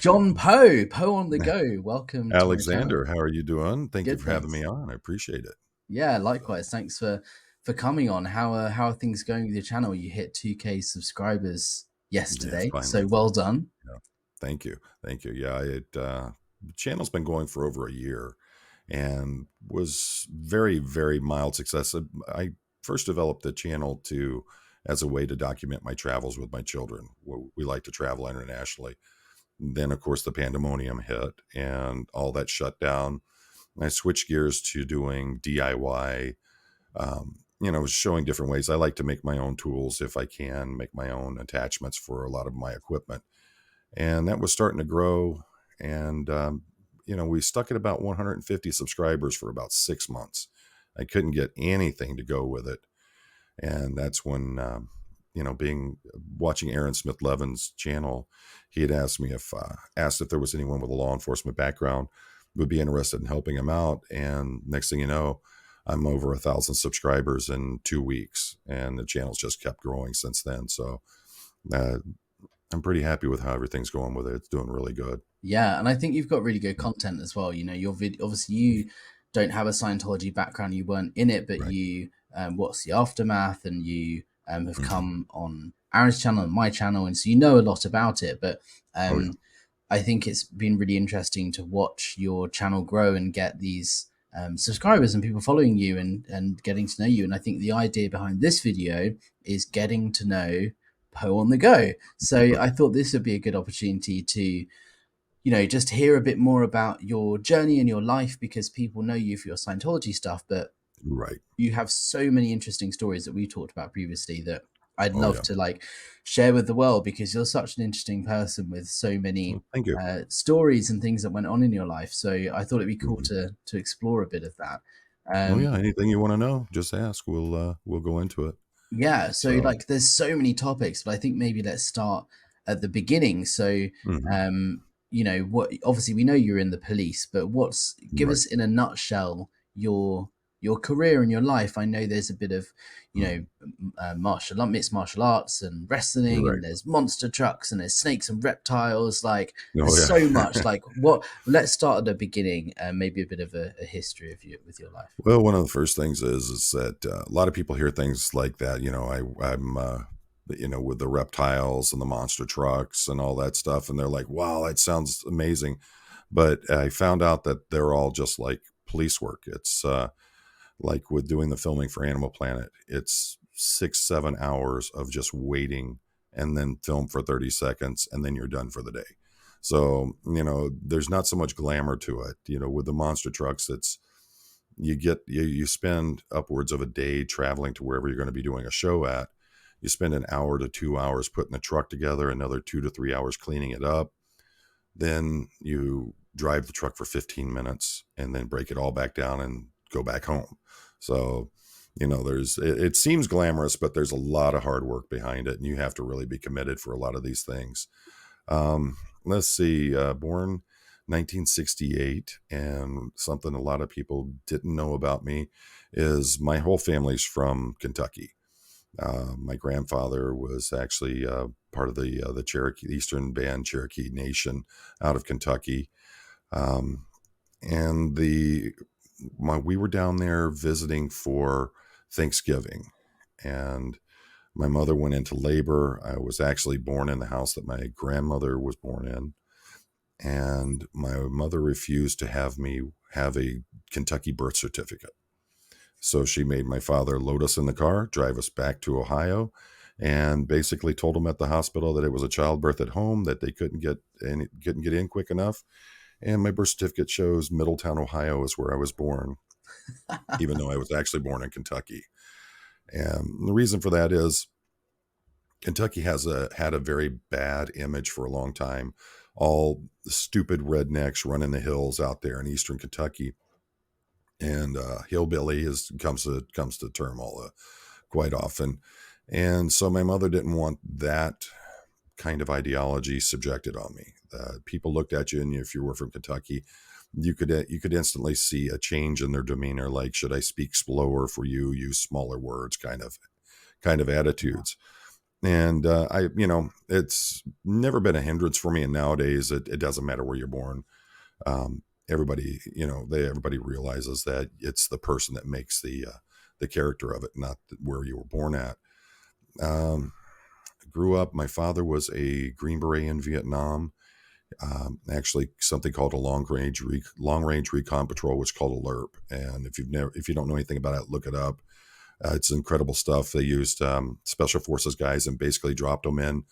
John Poe, Poe on the go. Welcome to my channel. Alexander, how are you doing? Thank you Good, for having thanks. me on. I appreciate it. Yeah, likewise. Thanks for coming on. How are things going with your channel? You hit 2K subscribers Yeah, yesterday, finally. so well done. Yeah. Thank you. Thank you. Yeah, the channel's been going for over a year and was very, very mild success. I first developed the channel to as a way to document my travels with my children. We like to travel internationally. Then, of course, the pandemonium hit and all that shut down. I switched gears to doing DIY, showing different ways. I like to make my own tools if I can, make my own attachments for a lot of my equipment. And that was starting to grow. And, we stuck at about 150 subscribers for about 6 months. I couldn't get anything to go with it. And that's when, watching Aaron Smith-Levin's channel, he had asked if there was anyone with a law enforcement background would be interested in helping him out. And next thing you know, I'm over 1,000 subscribers in 2 weeks, and the channel's just kept growing since then. So uh, I'm pretty happy with how everything's going with it. It's doing really good. Yeah, and I think you've got really good content as well. You know, your video, obviously you don't have a Scientology background, you weren't in it, but Right. you what's the aftermath, and you have Mm-hmm. come on Aaron's channel and my channel, and so you know a lot about it. But Oh, yeah. I think it's been really interesting to watch your channel grow and get these subscribers and people following you and getting to know you. And I think the idea behind this video is getting to know Poe on the go. So I thought this would be a good opportunity to, just hear a bit more about your journey and your life, because people know you for your Scientology stuff, but Right. you have so many interesting stories that we talked about previously that I'd Oh, love yeah. to share with the world, because you're such an interesting person with so many Well, thank you. stories and things that went on in your life. So I thought it'd be cool Mhm. to explore a bit of that. Oh, Um, yeah. Anything you want to know, just ask. We'll go into it. yeah, so So, there's so many topics, but I think maybe let's start at the beginning. So mhm. what, obviously we know you're in the police, but give Right. us in a nutshell your career and your life. I know there's a bit of, Mhm. mixed martial arts and wrestling, and Right. there's monster trucks and there's snakes and reptiles. Like Oh, there's so yeah. much. Like what? Let's start at the beginning, and maybe a bit of a history of you with your life. Well, one of the first things is that a lot of people hear things like that. I'm with the reptiles and the monster trucks and all that stuff, and they're like, "Wow, that sounds amazing." But I found out that they're all just like police work. It's like with doing the filming for Animal Planet. It's 6, 7 hours of just waiting, and then film for 30 seconds, and then you're done for the day. So there's not so much glamour to it. With the monster trucks, it's you spend upwards of a day traveling to wherever you're going to be doing a show at. You spend an hour to 2 hours putting the truck together, another 2 to 3 hours cleaning it up. Then you drive the truck for 15 minutes and then break it all back down and go back home. So, it seems glamorous, but there's a lot of hard work behind it, and you have to really be committed for a lot of these things. Let's see, born 1968, and something a lot of people didn't know about me is my whole family's from Kentucky. My grandfather was actually part of the Cherokee Eastern Band Cherokee Nation out of Kentucky, um, and we were down there visiting for Thanksgiving, and my mother went into labor. I was actually born in the house that my grandmother was born in, and my mother refused to have me have a Kentucky birth certificate. So she made my father load us in the car, drive us back to Ohio, and basically told him at the hospital that it was a childbirth at home, that they couldn't get in quick enough. And my birth certificate shows Middletown, Ohio is where I was born, even though I was actually born in Kentucky. And the reason for that is Kentucky had a very bad image for a long time. All the stupid rednecks running the hills out there in eastern Kentucky, and hillbilly comes to term quite often. And so my mother didn't want that kind of ideology subjected on me. People looked at you, and if you were from Kentucky, you could instantly see a change in their demeanor. Like, should I speak slower for you? Use smaller words, kind of attitudes. And it's never been a hindrance for me. And nowadays, it doesn't matter where you're born. Everybody, everybody realizes that it's the person that makes the character of it, not where you were born at. Um, Grew up. My father was a Green Beret in Vietnam. Actually, something called a long range recon patrol, which is called a LRP. And if you don't know anything about it, look it up. It's incredible stuff. They used special forces guys and basically dropped them in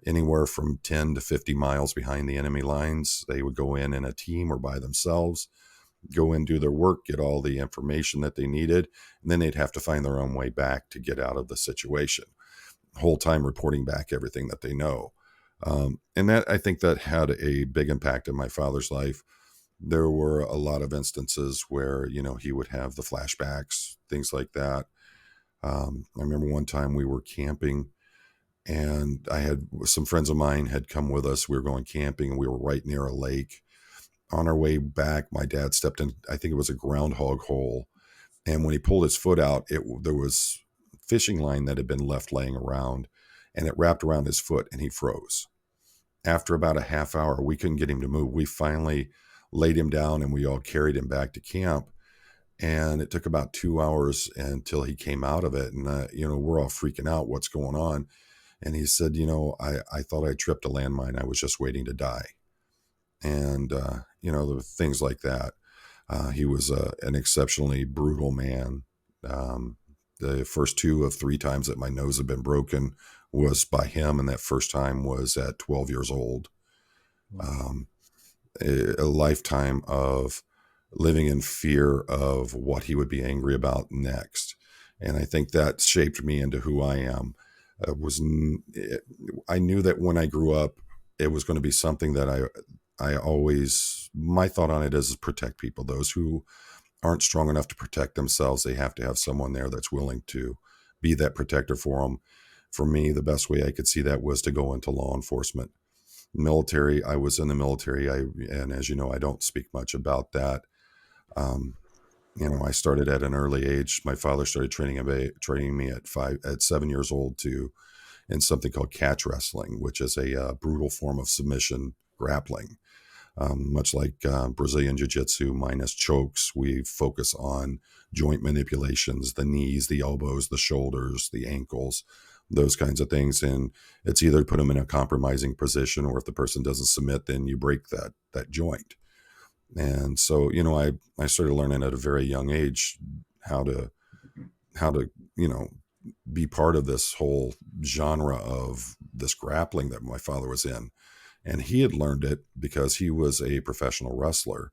anywhere from 10 to 50 miles behind the enemy lines. They would go in a team or by themselves, go in, do their work, get all the information that they needed, and then they'd have to find their own way back to get out of the situation. Whole time reporting back everything that they know. And that, I think that had a big impact in my father's life. There were a lot of instances where, he would have the flashbacks, things like that. I remember one time we were camping, and I had some friends of mine had come with us. We were going camping, and we were right near a lake. On our way back, my dad stepped in, I think it was a groundhog hole. And when he pulled his foot out, there was fishing line that had been left laying around, and it wrapped around his foot, and he froze. After about a half hour, we couldn't get him to move. We finally laid him down, and we all carried him back to camp. And it took about 2 hours until he came out of it. And, we're all freaking out. What's going on? And he said, I thought I tripped a landmine. I was just waiting to die. And, there were things like that. He was an exceptionally brutal man. The first 2 of 3 times that my nose had been broken was by him. And that first time was at 12 years old. A lifetime of living in fear of what he would be angry about next. And I think that shaped me into who I am. I knew that when I grew up, it was going to be something that I always, my thought on it is protect people. Those who aren't strong enough to protect themselves, they have to have someone there that's willing to be that protector for them. For me, the best way I could see that was to go into law enforcement. Military, I was in the military. And as you know, I don't speak much about that. I started at an early age. My father started training me at 7 years old in something called catch wrestling, which is a brutal form of submission grappling. Much like Brazilian Jiu-Jitsu minus chokes, we focus on joint manipulations, the knees, the elbows, the shoulders, the ankles, those kinds of things. And it's either to put them in a compromising position, or if the person doesn't submit, then you break that joint. And so, I started learning at a very young age how to, be part of this whole genre of this grappling that my father was in. And he had learned it because he was a professional wrestler.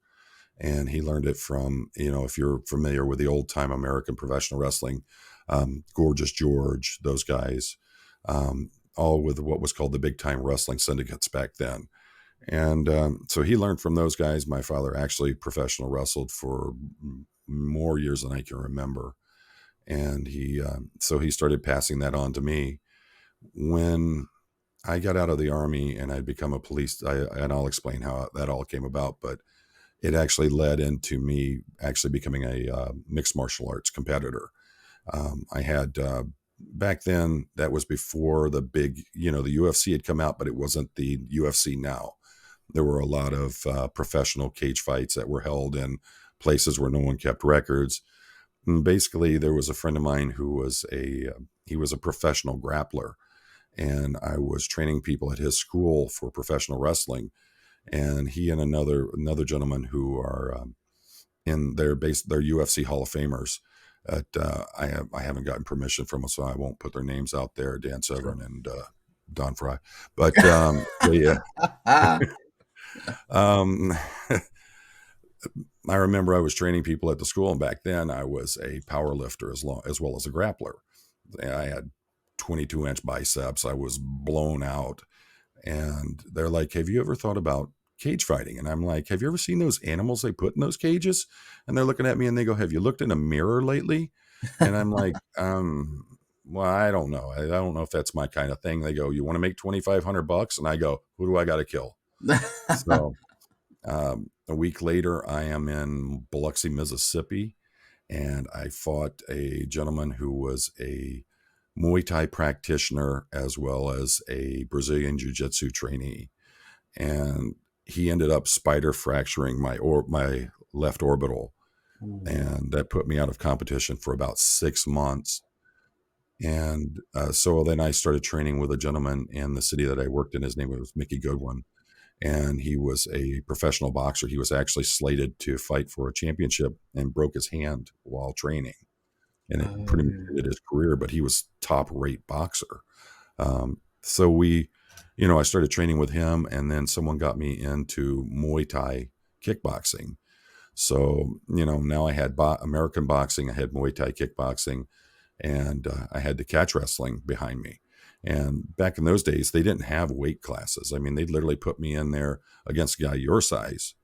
And he learned it from, if you're familiar with the old time American professional wrestling, Gorgeous George, those guys, all with what was called the big time wrestling syndicates back then. And so he learned from those guys. My father actually professional wrestled for more years than I can remember. And so he started passing that on to me. When I got out of the Army and I'd become a police, and I'll explain how that all came about, but it actually led into me actually becoming a mixed martial arts competitor. I had, back then, that was before the big, the UFC had come out, but it wasn't the UFC now. There were a lot of professional cage fights that were held in places where no one kept records. And basically, there was a friend of mine who was he was a professional grappler, and I was training people at his school for professional wrestling. And he and another gentleman who are in their UFC Hall of Famers. I haven't gotten permission from them, so I won't put their names out there. Dan Severn and Don Fry, but they. Um, I remember I was training people at the school, and back then I was a power lifter as well as a grappler. I had 22-inch biceps. I was blown out. And they're like, have you ever thought about cage fighting? And I'm like, have you ever seen those animals they put in those cages? And they're looking at me and they go, have you looked in a mirror lately? And I'm like, well, I don't know. I don't know if that's my kind of thing. They go, you want to make $2,500? And I go, who do I got to kill? So a week later, I am in Biloxi, Mississippi, and I fought a gentleman who was a Muay Thai practitioner, as well as a Brazilian Jiu-Jitsu trainee. And he ended up spider fracturing my left orbital, Ooh. and that put me out of competition for about 6 months. And so then I started training with a gentleman in the city that I worked in. His name was Mickey Goodwin, and he was a professional boxer. He was actually slated to fight for a championship and broke his hand while training, and it pretty much Oh. ended his career. But he was top rate boxer. So I started training with him, and then someone got me into Muay Thai kickboxing. So now I had American boxing, I had Muay Thai kickboxing, and I had the catch wrestling behind me. And back in those days, they didn't have weight classes. I mean, they'd literally put me in there against a guy your size,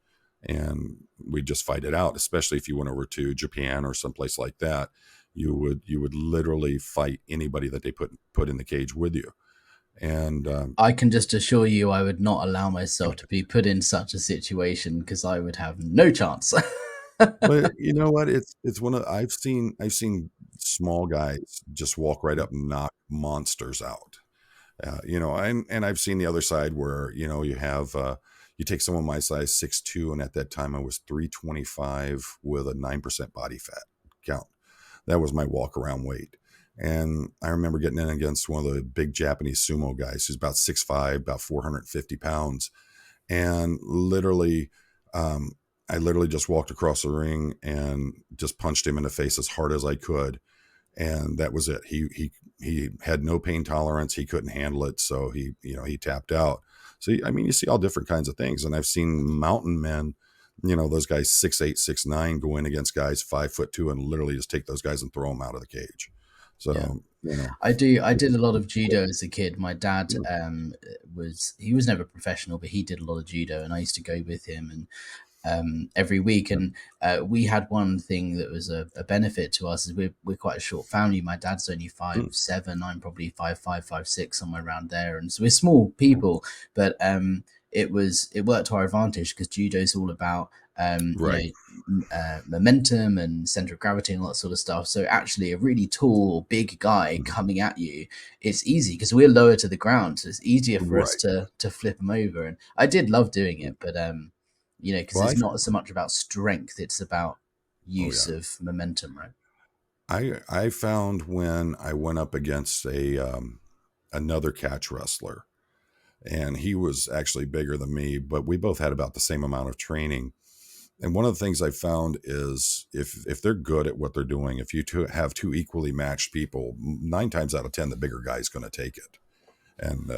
and we'd just fight it out. Especially if you went over to Japan or someplace like that, you would literally fight anybody that they put in the cage with you. And I can just assure you, I would not allow myself to be put in such a situation because I would have no chance. but you know what? It's one of I've seen small guys just walk right up and knock monsters out. And I've seen the other side where you have you take someone my size 6'2", and at that time I was 325 with a 9% body fat count. That was my walk around weight. And I remember getting in against one of the big Japanese sumo guys who's about 6'5", about 450 pounds, and literally um, I literally just walked across the ring and just punched him in the face as hard as I could, and that was it. He had no pain tolerance. He couldn't handle it, so he tapped out. So I mean, you see all different kinds of things, and I've seen mountain men, those guys 6'8", 6'9", go in against guys 5'2", and literally just take those guys and throw them out of the cage. Yeah. So I do. I did a lot of cool. judo as a kid. My dad he was never professional, but he did a lot of judo, and I used to go with him and every week. And we had one thing that was a benefit to us is we're quite a short family. My dad's only 5'7", I'm probably 5'5", 5'6", somewhere around there, and so we're small people. But it worked to our advantage because judo is all about Right. momentum and center of gravity and all that sort of stuff. So actually, a really tall, big guy Mhm. coming at you, it's easy because we're lower to the ground, so it's easier for us Right. to flip them over. And I did love doing it, but because Well, it's not so much about strength; it's about oh use yeah. of momentum, right? I found when I went up against a another catch wrestler, and he was actually bigger than me, but we both had about the same amount of training. And one of the things I found is if they're good at what they're doing, if you have two equally matched people, 9 times out of 10, the bigger guy is going to take it. And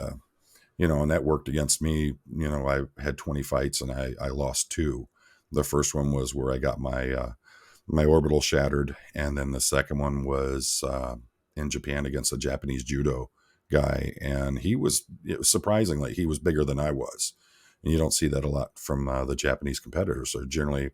and that worked against me. I had 20 fights and I lost two. The first one was where I got my orbital shattered, and then the second one was in Japan against a Japanese judo guy, and surprisingly he was bigger than I was, and you don't see that a lot from the Japanese competitors. They're generally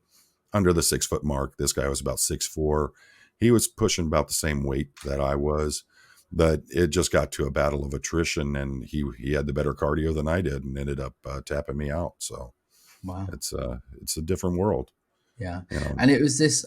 under the 6 foot mark. This guy was about 6'4". He was pushing about the same weight that I was, but it just got to a battle of attrition, and he had the better cardio than I did, and ended up tapping me out. So Wow. it's a different world, Yeah. you know. And it was this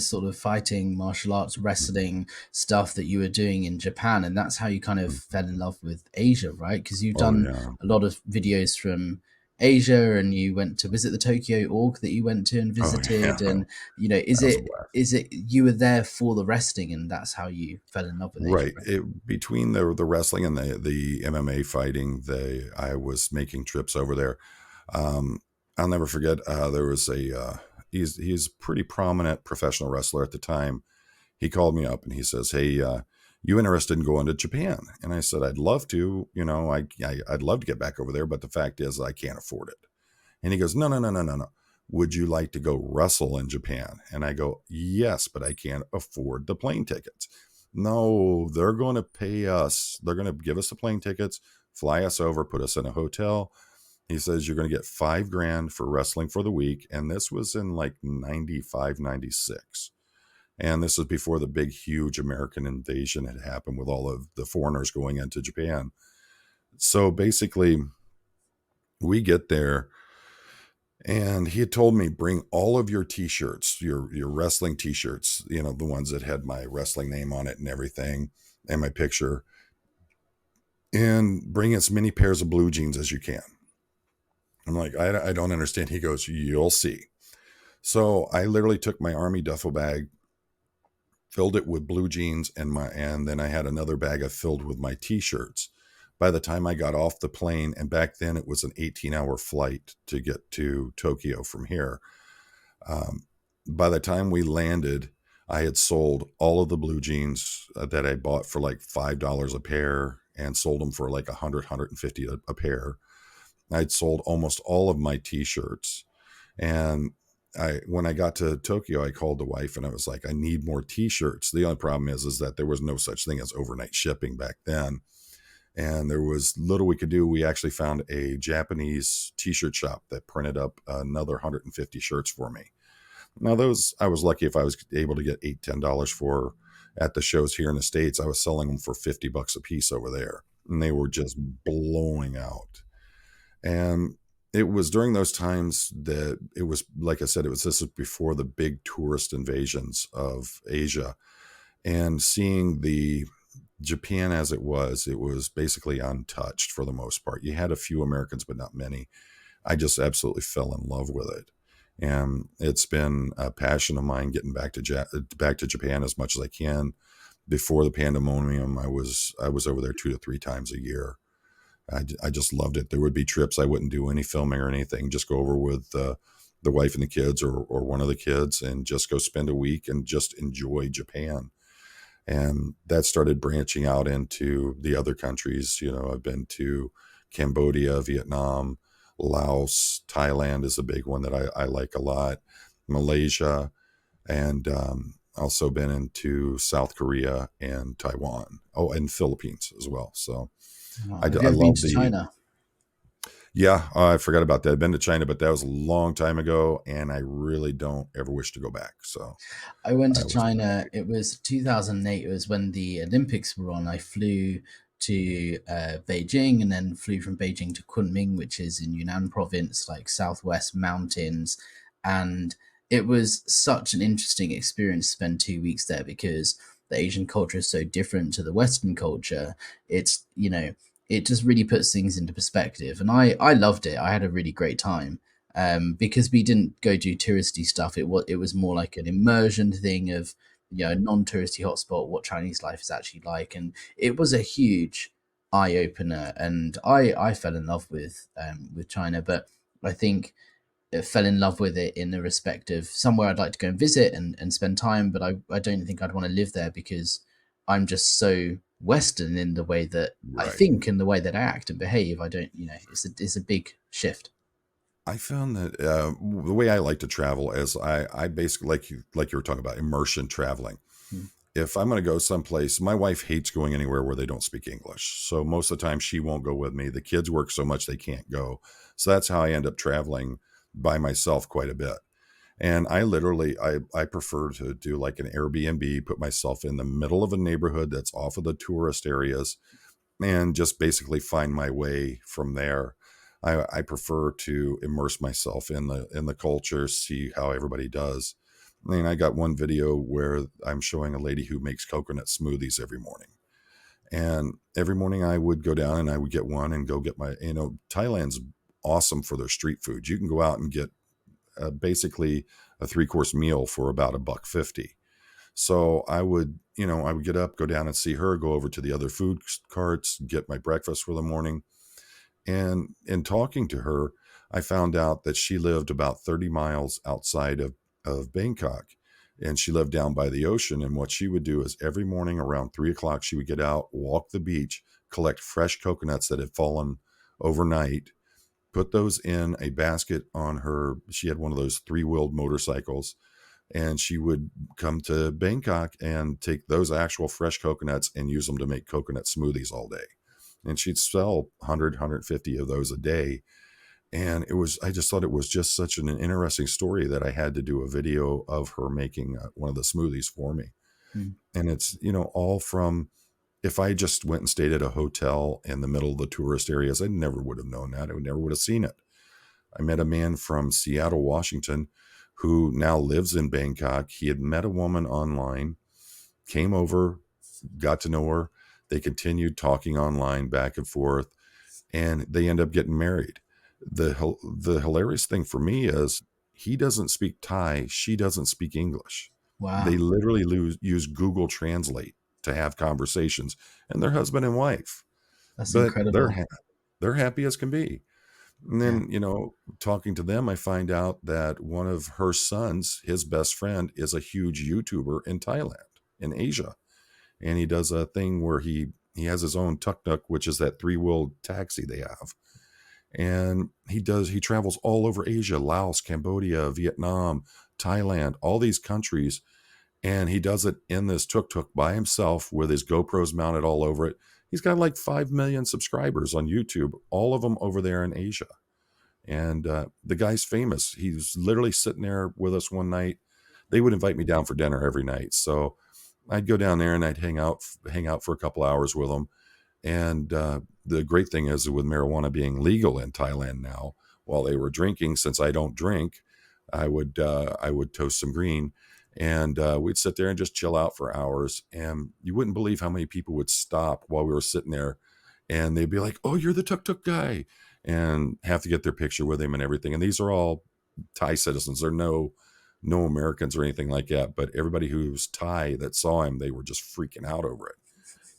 sort of fighting, martial arts, wrestling stuff that you were doing in Japan, and that's how you kind of fell in love with Asia, right? Because you've Oh done yeah. a lot of videos from Asia, and you went to visit the Tokyo org that you went to and Oh yeah. visited, and That was a blast. is it you were there for the wrestling, and that's how you fell in love with Asia, Right. right? Between the wrestling and the MMA fighting, I was making trips over there. Um, I'll never forget. There was he's a pretty prominent professional wrestler at the time. He called me up and he says, "Hey, you interested in going to Japan?" And I said, "I'd love to. I'd love to get back over there, but the fact is, I can't afford it." And he goes, "No, no, no, no, no, no. Would you like to go wrestle in Japan?" And I go, "Yes, but I can't afford the plane tickets." "No, they're going to pay us. They're going to give us the plane tickets, fly us over, put us in a hotel." He says, "You're going to get 5 grand for wrestling for the week." And this was in like 95, 96. And this is before the big, huge American invasion had happened with all of the foreigners going into Japan. So basically, we get there, and he had told me, bring all of your t-shirts, your wrestling t-shirts, the ones that had my wrestling name on it and everything. and my picture, and bring as many pairs of blue jeans as you can. I'm like, I don't understand. He goes, you'll see. So I literally took my army duffel bag, filled it with blue jeans, and then I had another bag I filled with my t-shirts. By the time I got off the plane, and back then it was an 18-hour flight to get to Tokyo from here. By the time we landed, I had sold all of the blue jeans that I bought for like $5 a pair and sold them for like 150 a pair. I'd sold almost all of my t-shirts. And when I got to Tokyo, I called the wife and I was like, I need more t-shirts. The only problem is that there was no such thing as overnight shipping back then. And there was little we could do. We actually found a Japanese t-shirt shop that printed up another 150 shirts for me. Now those, I was lucky if I was able to get $8-10 for at the shows here in the States. I was selling them for $50 a piece over there, and they were just blowing out. And it was during those times that it was, like I said, this was before the big tourist invasions of Asia, and seeing the Japan as it was basically untouched for the most part. You had a few Americans, but not many. I just absolutely fell in love with it. And it's been a passion of mine getting back to Japan as much as I can. Before the pandemonium, I was over there 2 to 3 times a year. I just loved it. There would be trips I wouldn't do any filming or anything, just go over with the wife and the kids, or one of the kids, and just go spend a week and just enjoy Japan. And that started branching out into the other countries. You know, I've been to Cambodia, Vietnam, Laos, Thailand is a big one that I like a lot, Malaysia, and also been into South Korea and Taiwan. Oh, and Philippines as well. So Oh, I have you ever been love to the, China? yeah, I forgot about that. I've been to China, but that was a long time ago, and I really don't ever wish to go back. So I went to that was China. It was 2008. It was when the Olympics were on. I flew to Beijing and then flew from Beijing to Kunming, which is in Yunnan province, like southwest mountains. And it was such an interesting experience to spend 2 weeks there because the Asian culture is so different to the Western culture. It's, it just really puts things into perspective. And I loved it. I had a really great time because we didn't go do touristy stuff. It was more like an immersion thing of non-touristy hotspot, what Chinese life is actually like, and it was a huge eye opener. And I fell in love with China, but I think I fell in love with it in the respect of somewhere I'd like to go and visit and spend time, but I don't think I'd want to live there because I'm just so Western in the way that I right. think and the way that I act and behave. I don't, it's a big shift. I found that the way I like to travel is I basically, like you were talking about, immersion traveling. Mm. If I'm going to go someplace, my wife hates going anywhere where they don't speak English. So most of the time she won't go with me. The kids work so much they can't go. So that's how I end up traveling by myself quite a bit. And I literally, I prefer to do like an Airbnb, put myself in the middle of a neighborhood that's off of the tourist areas, and just basically find my way from there. I prefer to immerse myself in the culture, see how everybody does. I mean, I got one video where I'm showing a lady who makes coconut smoothies every morning. And every morning I would go down and I would get one and go get my, Thailand's awesome for their street food. You can go out and get basically a 3-course meal for about $1.50. So I would get up, go down and see her, go over to the other food carts, get my breakfast for the morning. And in talking to her, I found out that she lived about 30 miles outside of Bangkok, and she lived down by the ocean. And what she would do is every morning around 3 o'clock, she would get out, walk the beach, collect fresh coconuts that had fallen overnight, put those in a basket on her. She had one of those 3-wheeled motorcycles, and she would come to Bangkok and take those actual fresh coconuts and use them to make coconut smoothies all day. And she'd sell 100, 150 of those a day. And I just thought it was just such an interesting story that I had to do a video of her making one of the smoothies for me. Mm. And it's, all from, if I just went and stayed at a hotel in the middle of the tourist areas, I never would have known that. I never would have seen it. I met a man from Seattle, Washington, who now lives in Bangkok. He had met a woman online, came over, got to know her. They continued talking online back and forth, and they end up getting married. The hilarious thing for me is he doesn't speak Thai, she doesn't speak English. They Wow. literally use Google Translate to have conversations, and they're husband and wife, That's but incredible. they're happy as can be. And Yeah. then, talking to them, I find out that one of her sons, his best friend, is a huge YouTuber in Thailand, in Asia. And he does a thing where he has his own tuk-tuk, which is that three-wheeled taxi they have. And he travels all over Asia, Laos, Cambodia, Vietnam, Thailand, all these countries. And he does it in this tuk-tuk by himself with his GoPros mounted all over it. He's got like 5 million subscribers on YouTube, all of them over there in Asia. And the guy's famous. He was literally sitting there with us one night. They would invite me down for dinner every night. So I'd go down there and I'd hang out for a couple hours with them. And the great thing is, with marijuana being legal in Thailand now, while they were drinking, since I don't drink, I would toast some green, and we'd sit there and just chill out for hours. And you wouldn't believe how many people would stop while we were sitting there, and they'd be like, "Oh, you're the tuk tuk guy," and have to get their picture with him and everything. And these are all Thai citizens. They're no Americans or anything like that. But everybody who's Thai that saw him, they were just freaking out over it.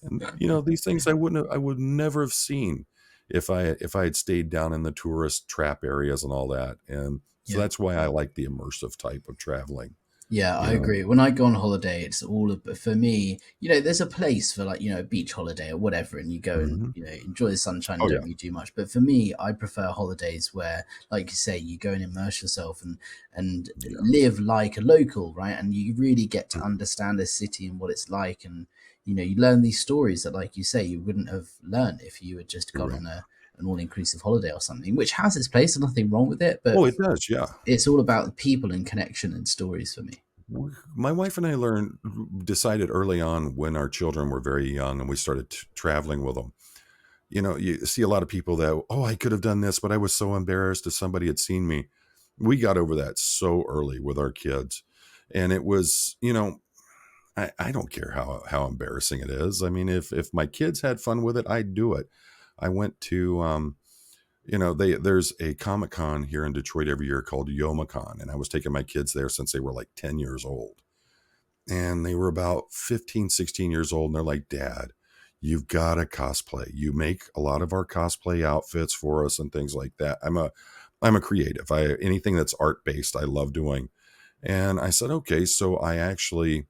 And these things I would never have seen if I had stayed down in the tourist trap areas and all that. And so Yeah. that's why I like the immersive type of traveling. Yeah, You I know. agree. When I go on holiday, it's all for me. There's a place for, like, a beach holiday or whatever, and you go and Hmm. enjoy the sunshine and Oh don't yeah, really do much. But for me, I prefer holidays where, like you say, you go and immerse yourself and yeah. live like a local, right? And you really get to Mhm. understand a city and what it's like, and you learn these stories that, like you say, you wouldn't have learned if you had just You're gone right. on an all inclusive holiday or something, which has its place. There's nothing wrong with it, but Oh, it does. Yeah. it's all about people and connection and stories for me. My wife and I decided early on when our children were very young and we started traveling with them. You see a lot of people that, oh, I could have done this, but I was so embarrassed if somebody had seen me. We got over that so early with our kids. And it was, I don't care how embarrassing it is. I mean, if my kids had fun with it, I'd do it. I went to, there's a Comicon here in Detroit every year called Yomicon. And I was taking my kids there since they were like 10 years old. And they were about 15, 16 years old. And they're like, Dad, you've got to cosplay. You make a lot of our cosplay outfits for us and things like that. I'm a creative. Anything that's art based, I love doing. And I said, okay. So I actually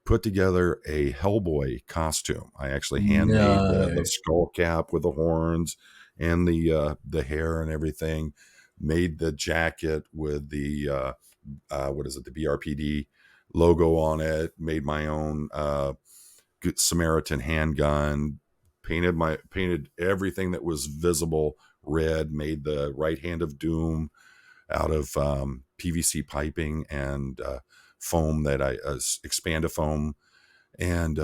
put together a Hellboy costume. I actually handmade the No. skull cap with the horns and the hair and everything. Made the jacket with the what is it, the BRPD logo on it. Made my own Good Samaritan handgun. Painted everything that was visible red. Made the right hand of doom out of PVC piping and foam that I expand foam, and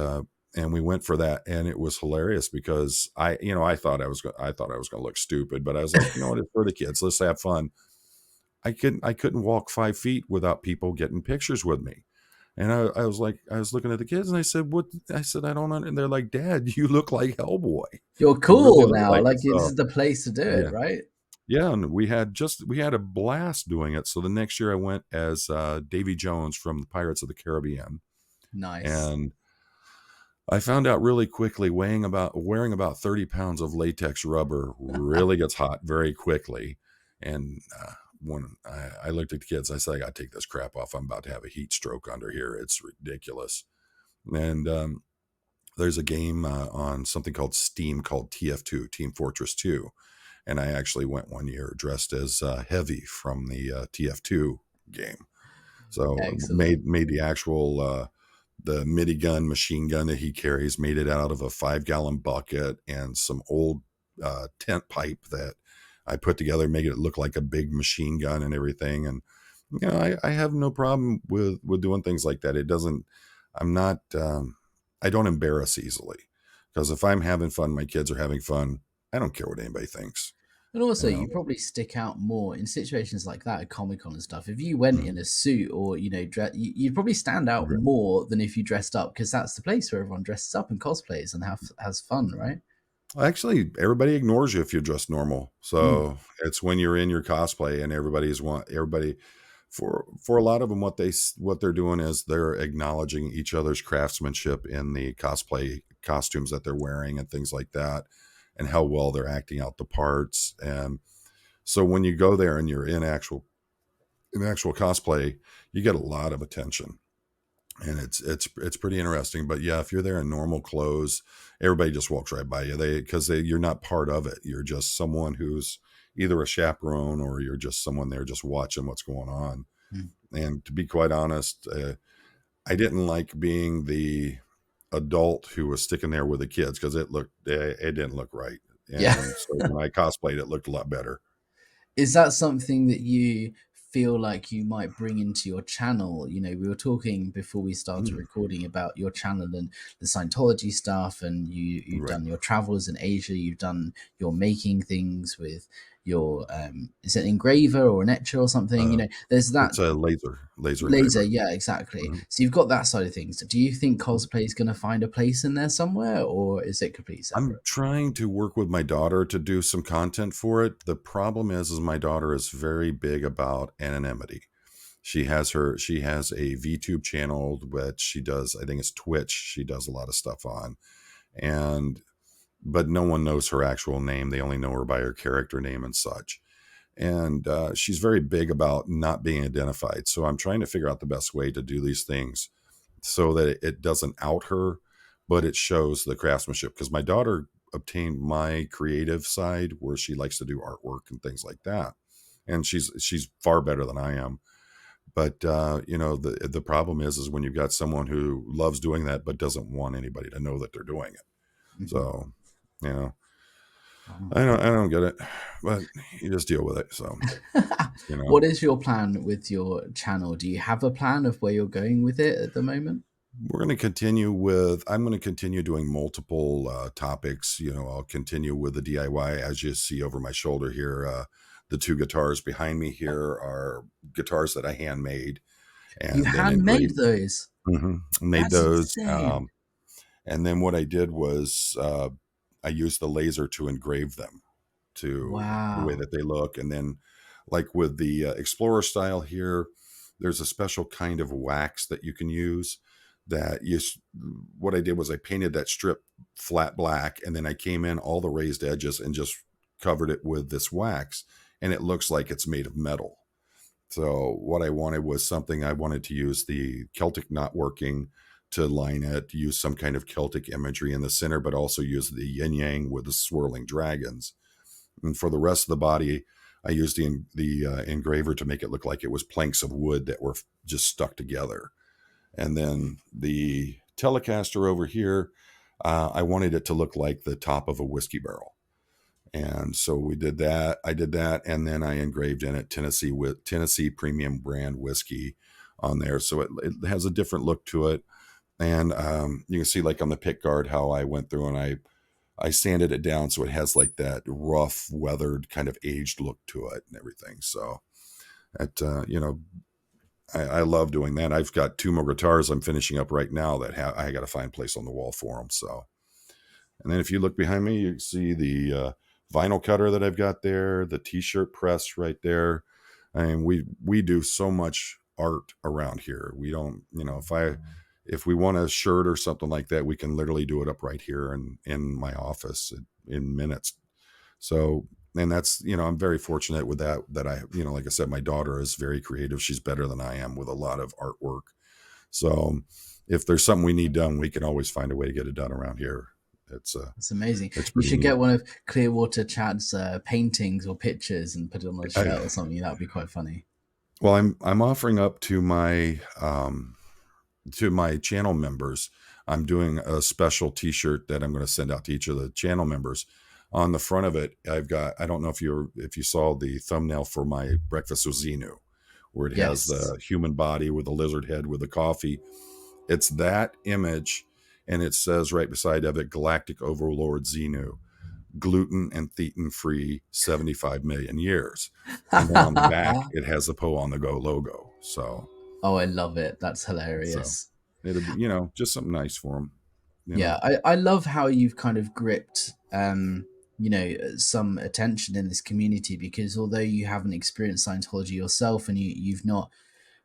we went for that, and it was hilarious because I thought I was going to look stupid, but I was like, what, it's for the kids, let's have fun. I couldn't walk 5 feet without people getting pictures with me. And I was like, I was looking at the kids and I said, what? I said, I don't know. And they're like, Dad, you look like Hellboy. You're You really cool look now. like it. Like, this So is the place to do it, yeah. right? Yeah, and we had a blast doing it. So the next year I went as Davy Jones from the Pirates of the Caribbean, Nice. and I found out really quickly wearing about 30 pounds of latex rubber really gets hot very quickly. And when I looked at the kids, I said, I got to take this crap off. I'm about to have a heat stroke under here. It's ridiculous. And there's a game on something called Steam called TF2, Team Fortress 2. And I actually went one year dressed as Heavy from the TF2 game. So Excellent. made the actual the midi gun machine gun that he carries, made it out of a 5-gallon bucket and some old tent pipe that I put together, make it look like a big machine gun and everything. And I have no problem with doing things like that. It doesn't. I'm not. I don't embarrass easily, because if I'm having fun, my kids are having fun. I don't care what anybody thinks. And also, You know, you probably stick out more in situations like that at Comicon and stuff. If you went in a suit or you'd probably stand out Mhm. more than if you dressed up, because that's the place where everyone dresses up and cosplays and has fun, right? Actually, everybody ignores you if you're dressed normal. Mm. So it's when you're in your cosplay and everybody for a lot of them what they're doing is they're acknowledging each other's craftsmanship in the cosplay costumes that they're wearing and things like that, and how well they're acting out the parts. And so when you go there and you're in actual cosplay, you get a lot of attention, and it's pretty interesting. But yeah, if you're there in normal clothes, everybody just walks right by you. You're not part of it. You're just someone who's either a chaperone or you're just someone there just watching what's going on. Mm. And to be quite honest, I didn't like being the adult who was sticking there with the kids because it didn't look right. Yeah. And so when I cosplayed, it looked a lot better. Is that something that you feel like you might bring into your channel? You know, we were talking before we started Mm, recording about your channel and the Scientology stuff, and you've right. done your travels in Asia, you've done your making things with your is it an engraver or an etcher or something? You Uh, know, there's that it's a laser laser, engraver. yeah, exactly. Mhm. So you've got that side of things. Do you think cosplay is going to find a place in there somewhere, or is it completely I'm separate? trying to work with my daughter to do some content for it. The problem is my daughter is very big about anonymity. She has a VTube channel which she does, I think it's Twitch, she does a lot of stuff on. And but no one knows her actual name. They only know her by her character name and such. And she's very big about not being identified. So I'm trying to figure out the best way to do these things so that it doesn't out her, but it shows the craftsmanship. Because my daughter obtained my creative side where she likes to do artwork and things like that, and she's far better than I am. But the problem is when you've got someone who loves doing that but doesn't want anybody to know that they're doing it. Mm-hmm. So, you know, Wow. I don't get it, but you just deal with it. So, you know. What is your plan with your channel? Do you have a plan of where you're going with it at the moment? I'm going to continue doing multiple topics. I'll continue with the DIY. As you see over my shoulder here, the two guitars behind me here are guitars that I handmade You and then handmade engraved. those. Made That's those. insane. And then what I did was I used the laser to engrave them to the way Wow. that they look. And then, like with the Explorer style here, there's a special kind of wax that you can use. What I did was I painted that strip flat black, and then I came in all the raised edges and just covered it with this wax, and it looks like it's made of metal. So what I wanted was something I wanted to use the Celtic knotworking to line it, use some kind of Celtic imagery in the center, but also use the yin yang with the swirling dragons. And for the rest of the body, I used the engraver to make it look like it was planks of wood that were just stuck together. And then the Telecaster over here, I wanted it to look like the top of a whiskey barrel. And so we did that. I did that, and then I engraved in it Tennessee premium brand whiskey on there, so it has a different look to it. And you can see, like on the pick guard, how I went through and I sanded it down so it has like that rough, weathered, kind of aged look to it and everything. So that I love doing that. I've got two more guitars I'm finishing up right now that I got to find a place on the wall for them. So, and then if you look behind me, you see the vinyl cutter that I've got there, the t-shirt press right there. I mean, we do so much art around here. We don't, if we want a shirt or something like that, we can literally do it up right here in my office in minutes. So, and that's, I'm very fortunate with that I, like I said, my daughter is very creative. She's better than I am with a lot of artwork. So if there's something we need done, we can always find a way to get it done around here. It's That's amazing. it's You pretty should neat. get one of Clearwater Chad's paintings or pictures and put it on a I, shirt or something. That would be quite funny. well, I'm offering up to my channel members. I'm doing a special T-shirt that I'm going to send out to each of the channel members. On the front of it, I don't know if you saw the thumbnail for my breakfast with Xenu, where it has Yes. the human body with the lizard head with the coffee. It's that image, and it says right beside of it, Galactic Overlord Xenu. gluten and thetan free 75 million years. And then on the back, it has the Poe on the Go logo. Oh, I love it. That's So hilarious. it'll be, just something nice for them, Yeah, I love how you've kind of gripped, some attention in this community, because although you haven't experienced Scientology yourself and you've not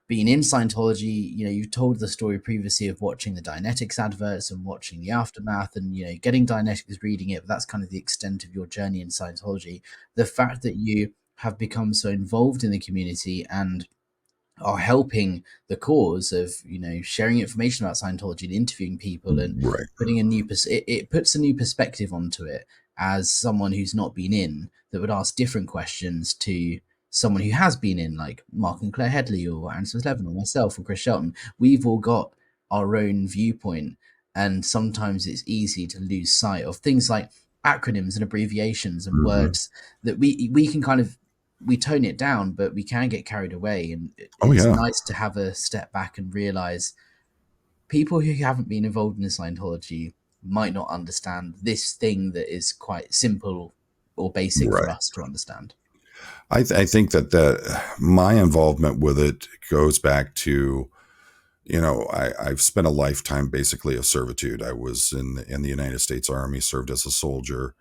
been in Scientology, you've told the story previously of watching the Dianetics adverts and watching the aftermath and, getting Dianetics, reading it, but that's kind of the extent of your journey in Scientology. The fact that you have become so involved in the community and are helping the cause of sharing information about Scientology and interviewing people and right. putting it puts a new perspective onto it, as someone who's not been in, that would ask different questions to someone who has been in, like Mark and Claire Headley or Aaron Smith-Levin or myself or Chris Shelton. We've all got our own viewpoint, and sometimes it's easy to lose sight of things like acronyms and abbreviations and Mm-hmm. words that we can kind of, we tone it down, but we can get carried away. And Oh it's yeah. nice to have a step back and realize people who haven't been involved in Scientology might not understand this thing that is quite simple or basic for Right. us to understand. I think that my involvement with it goes back to, I've spent a lifetime basically of servitude. I was in the United States Army, served as a soldier.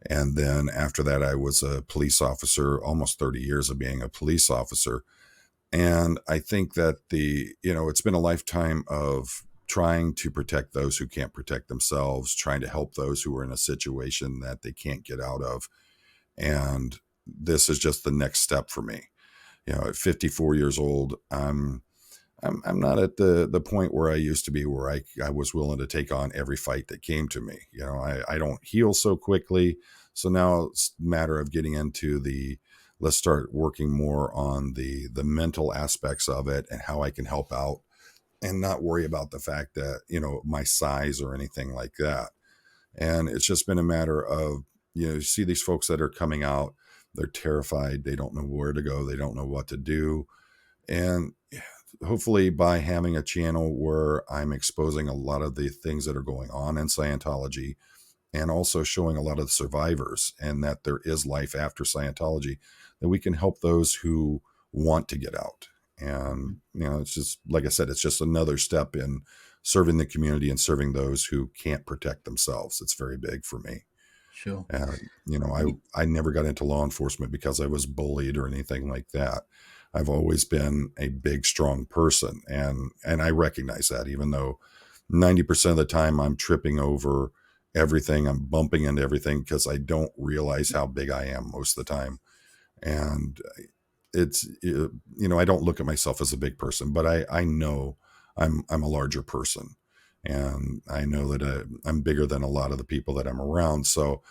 And then after that, I was a police officer, almost 30 years of being a police officer. And I think that it's been a lifetime of trying to protect those who can't protect themselves, trying to help those who are in a situation that they can't get out of. And this is just the next step for me. At 54 years old, I'm not at the point where I used to be, where I was willing to take on every fight that came to me. I don't heal so quickly. So now it's a matter of getting into let's start working more on the mental aspects of it and how I can help out, and not worry about the fact that, my size or anything like that. And it's just been a matter of, you see these folks that are coming out, they're terrified. They don't know where to go. They don't know what to do. And hopefully by having a channel where I'm exposing a lot of the things that are going on in Scientology, and also showing a lot of the survivors, and that there is life after Scientology, that we can help those who want to get out. And, it's just, like I said, it's just another step in serving the community and serving those who can't protect themselves. It's very big for me. Sure. I never got into law enforcement because I was bullied or anything like that. I've always been a big, strong person. And I recognize that, even though 90% of the time I'm tripping over everything, I'm bumping into everything, because I don't realize how big I am most of the time. And I don't look at myself as a big person, but I know I'm a larger person. And I know that I'm bigger than a lot of the people that I'm around. So,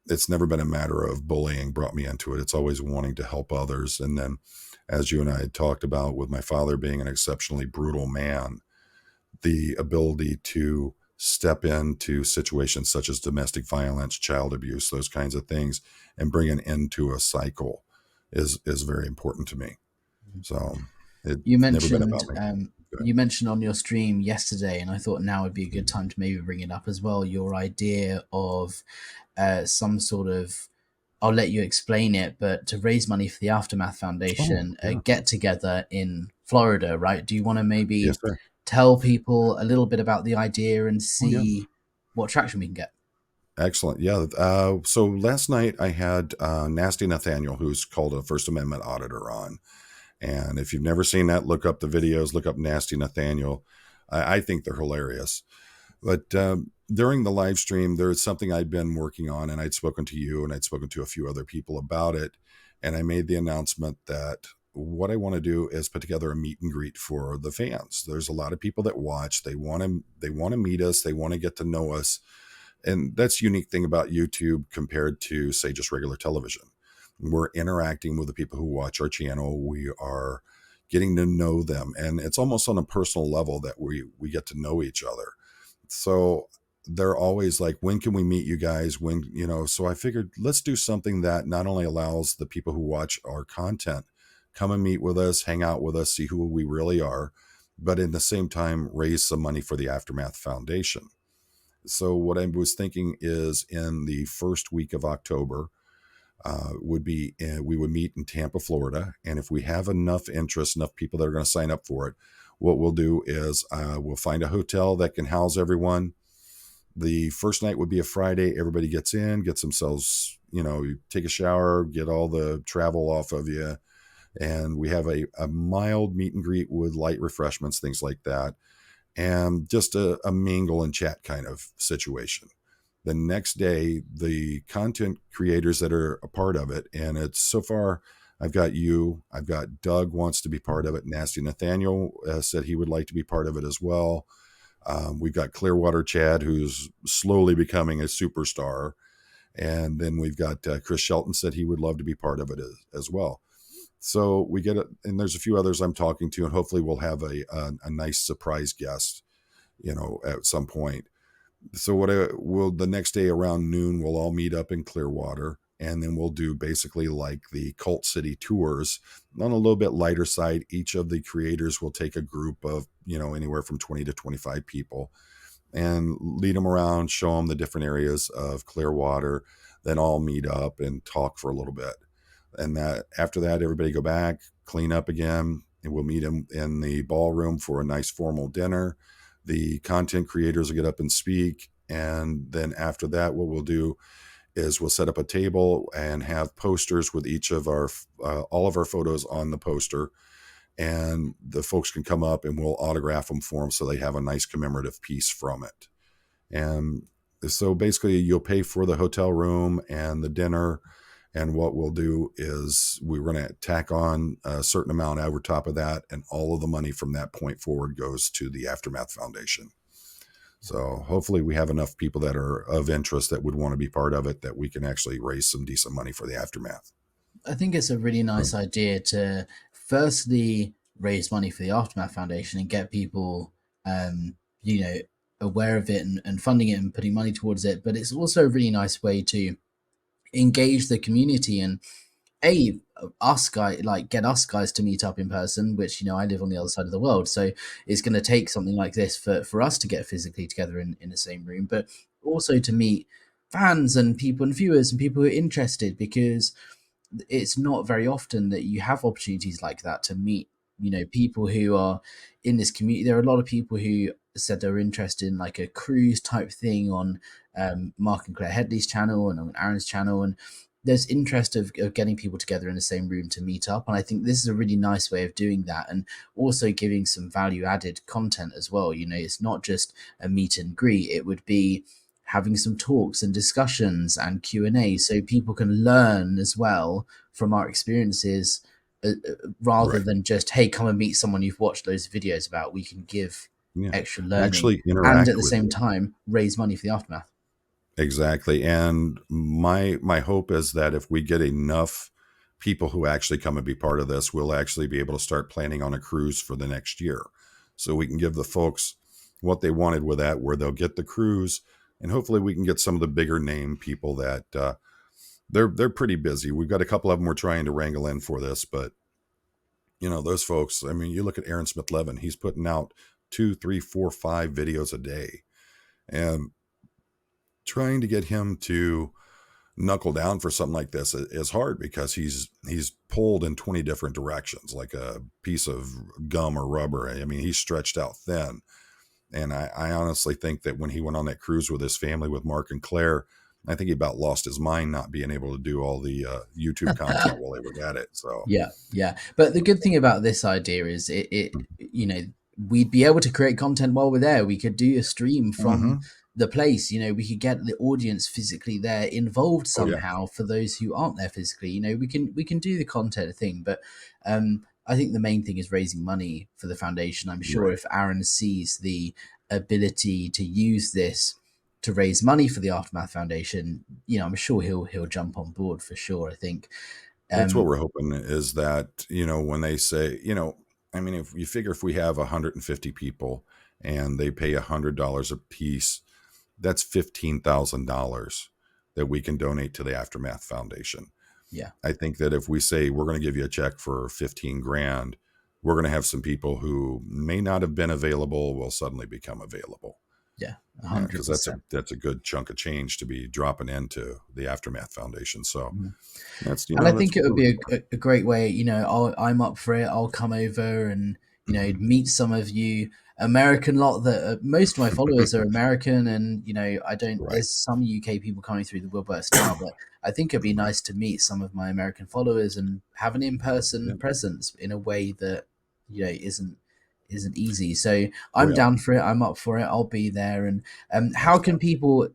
it's never been a matter of bullying brought me into it. It's always wanting to help others. And then, as you and I had talked about, with my father being an exceptionally brutal man, the ability to step into situations such as domestic violence, child abuse, those kinds of things, and bring an end to a cycle is very important to me. So it's You never been mentioned about me. you mentioned on your stream yesterday, and I thought now would be a good time to maybe bring it up as well. Your idea of some sort of, I'll let you explain it, but to raise money for the Aftermath Oh, Foundation, a yeah. get together in Florida, right? Do you want to maybe Yes, sir. tell people a little bit about the idea and Oh, yeah. see what traction we can get? Excellent. Yeah. So last night I had Nasty Nathaniel, who's called a First Amendment auditor, on. And if you've never seen that, look up the videos, look up Nasty Nathaniel. I think they're hilarious. But during the live stream, there was something I'd been working on, and I'd spoken to you and I'd spoken to a few other people about it. And I made the announcement that what I want to do is put together a meet and greet for the fans. There's a lot of people that watch. They want to meet us. They want to get to know us. And that's the unique thing about YouTube compared to, say, just regular television. We're interacting with the people who watch our channel. We are getting to know them. And it's almost on a personal level that we get to know each other. So they're always like, when can we meet you guys? So I figured, let's do something that not only allows the people who watch our content come and meet with us, hang out with us, see who we really are, but in the same time, raise some money for the Aftermath Foundation. So what I was thinking is in the first week of October, would be we would meet in Tampa, Florida, and if we have enough interest, enough people that are going to sign up for it, what we'll do is we'll find a hotel that can house everyone. The first night would be a Friday. Everybody gets in, gets themselves, you take a shower, get all the travel off of you, and we have a mild meet and greet with light refreshments, things like that, and just a mingle and chat kind of situation. The next day, the content creators that are a part of it, and it's so far, I've got Doug wants to be part of it. Nasty Nathaniel said he would like to be part of it as well. We've got Clearwater Chad, who's slowly becoming a superstar. And then we've got Chris Shelton said he would love to be part of it as well. So we get it, and there's a few others I'm talking to, and hopefully we'll have a nice surprise guest, at some point. So the next day around noon, we'll all meet up in Clearwater, and then we'll do basically like the Cult City tours on a little bit lighter side. Each of the creators will take a group of, anywhere from 20 to 25 people and lead them around, show them the different areas of Clearwater, then all meet up and talk for a little bit. And that after that, everybody go back, clean up again, and we'll meet them in the ballroom for a nice formal dinner. The content creators will get up and speak. And then after that, what we'll do is we'll set up a table and have posters with each of all of our photos on the poster. And the folks can come up and we'll autograph them for them so they have a nice commemorative piece from it. And so basically you'll pay for the hotel room and the dinner. And what we'll do is we're going to tack on a certain amount over top of that. And all of the money from that point forward goes to the Aftermath Foundation. So hopefully we have enough people that are of interest that would want to be part of it, that we can actually raise some decent money for the Aftermath. I think it's a really nice idea to firstly raise money for the Aftermath Foundation and get people, you know, aware of it and funding it and putting money towards it. But it's also a really nice way to engage the community and get us guys to meet up in person, which, I live on the other side of the world, so it's going to take something like this for us to get physically together in the same room, but also to meet fans and people and viewers and people who are interested, because it's not very often that you have opportunities like that to meet, people who are in this community. There are a lot of people who said they're interested in like a cruise type thing on Mark and Claire Headley's channel and on Aaron's channel, and there's interest of getting people together in the same room to meet up. And I think this is a really nice way of doing that, and also giving some value added content as well. It's not just a meet and greet, it would be having some talks and discussions and Q&A, so people can learn as well from our experiences, rather Right. than just, hey, come and meet someone you've watched those videos about. We can give extra learning Actually and interact at the with same you. time raise money for the Aftermath. Exactly. And my hope is that if we get enough people who actually come and be part of this, we'll actually be able to start planning on a cruise for the next year. So we can give the folks what they wanted with that, where they'll get the cruise, and hopefully we can get some of the bigger name people that they're pretty busy. We've got a couple of them we're trying to wrangle in for this, but those folks, I mean, you look at Aaron Smith-Levin, he's putting out 2, 3, 4, 5 videos a day, and trying to get him to knuckle down for something like this is hard, because he's pulled in 20 different directions like a piece of gum or rubber. I mean, he's stretched out thin. And I honestly think that when he went on that cruise with his family, with Mark and Claire, I think he about lost his mind not being able to do all the YouTube content while he was at it. So Yeah. But the good thing about this idea is we'd be able to create content while we're there. We could do a stream from the place. We could get the audience physically there involved Oh yeah. somehow for those who aren't there physically. We can do the content thing, but I think the main thing is raising money for the foundation. I'm sure Right. if Aaron sees the ability to use this to raise money for the Aftermath Foundation, I'm sure he'll jump on board for sure. I think. That's what we're hoping, is that, when they say, I mean, if you figure if we have 150 people and they pay $100 a piece, that's $15,000 that we can donate to the Aftermath Foundation. Yeah. I think that if we say we're going to give you a check for 15 grand, we're going to have some people who may not have been available will suddenly become available. Yeah, Because 100%. that's a good chunk of change to be dropping into the Aftermath Foundation. So that's And I that's think it what would we're be looking for. a great way, I'm up for it. I'll come over and, Mhm. meet some of you American lot that most of my followers are American. And, I don't, Right, there's some UK people coming through the woodworks now, but I think it'd be right. nice to meet some of my American followers and have an in-person Yeah. presence in a way that, isn't easy. So Oh I'm yeah. down for it. I'm up for it. I'll be there. And how can Excellent. people,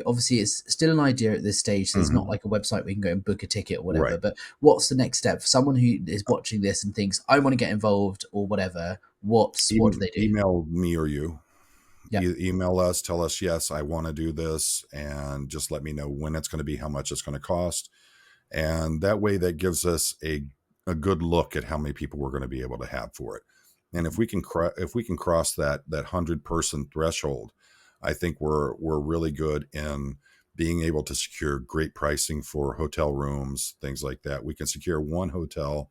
obviously it's still an idea at this stage. There's not Hmm. like a website where you can go and book a ticket or whatever. Right. But what's the next step for someone who is watching this and thinks, I want to get involved or whatever? What do they do? Email me or you. Yeah. Email us, tell us, yes, I want to do this, and just let me know when it's going to be, how much it's going to cost. And that way, that gives us a good look at how many people we're going to be able to have for it. And if we can if we can cross that 100-person threshold, I think we're really good in being able to secure great pricing for hotel rooms, things like that. We can secure one hotel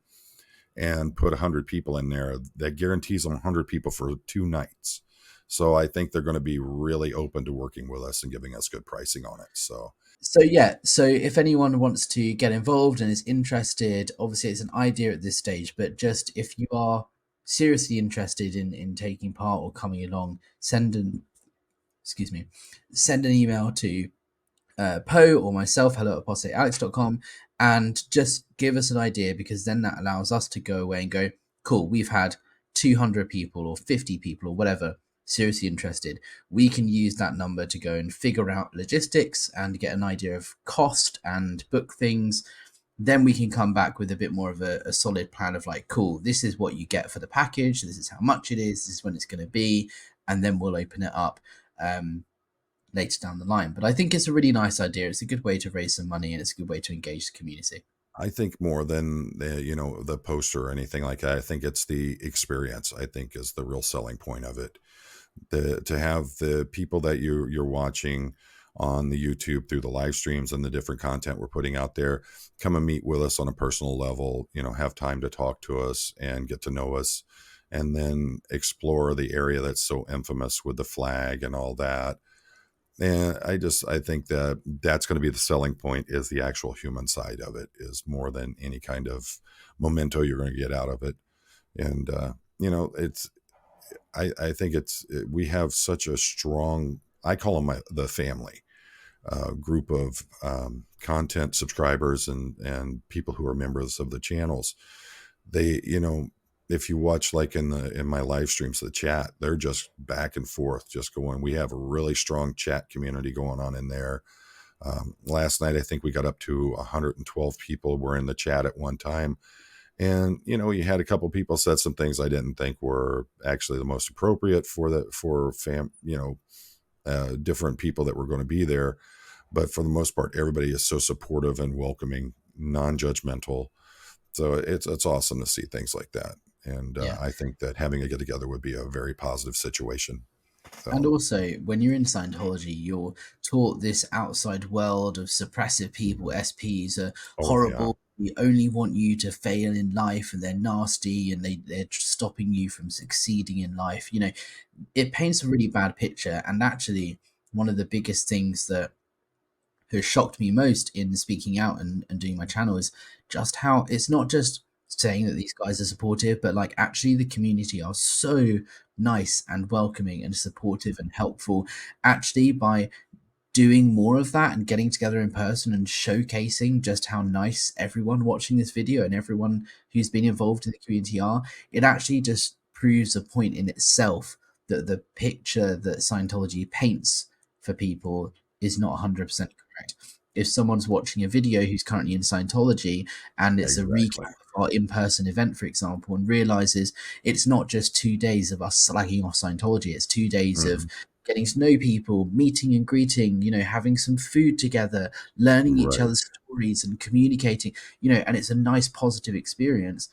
and put 100 people in there. That guarantees them 100 people for 2 nights. So I think they're going to be really open to working with us and giving us good pricing on it. So So yeah, so if anyone wants to get involved and is interested, obviously it's an idea at this stage, but just if you are seriously interested in taking part or coming along, excuse me, send an email to Poe or myself, hello at apostatealex.com, and just give us an idea, because then that allows us to go away and go, cool, we've had 200 people or 50 people or whatever seriously interested. We can use that number to go and figure out logistics and get an idea of cost and book things. Then we can come back with a bit more of a solid plan of like, cool, this is what you get for the package, this is how much it is, this is when it's going to be, and then we'll open it up. Later down the line. But I think it's a really nice idea. It's a good way to raise some money, and it's a good way to engage the community. I think more than the poster or anything like that. I think it's the experience. I think is the real selling point of it. To have the people that you're watching on the YouTube through the live streams and the different content we're putting out there, come and meet with us on a personal level. Have time to talk to us and get to know us, and then explore the area that's so infamous with the flag and all that. And I think that that's going to be the selling point, is the actual human side of it, is more than any kind of memento you're going to get out of it. And, it's, I think we have such a strong, I call them the family group of content subscribers and people who are members of the channels. They, if you watch like in my live streams, the chat, they're just back and forth, just going. We have a really strong chat community going on in there. Last night, I think we got up to 112 people were in the chat at one time. And, you had a couple people said some things I didn't think were actually the most appropriate for different people that were going to be there. But for the most part, everybody is so supportive and welcoming, non-judgmental. So it's awesome to see things like that. And Yeah. I think that having a get together would be a very positive situation. And So, also, when you're in Scientology, you're taught this outside world of suppressive people. SPs are oh yeah, horrible. They only want you to fail in life, and they're nasty, and they're stopping you from succeeding in life. It paints a really bad picture. And actually, one of the biggest things that has shocked me most in speaking out and doing my channel is just how it's not just saying that these guys are supportive, but like actually the community are so nice and welcoming and supportive and helpful. Actually, by doing more of that and getting together in person and showcasing just how nice everyone watching this video and everyone who's been involved in the community are, it actually just proves a point in itself that the picture that Scientology paints for people is not 100% correct. If someone's watching a video who's currently in Scientology and it's a recap exactly. of our in-person event, for example, and realizes it's not just 2 days of us slagging off Scientology, it's 2 days of Hmm. getting to know people, meeting and greeting, having some food together, learning each Right. other's stories and communicating, and it's a nice positive experience.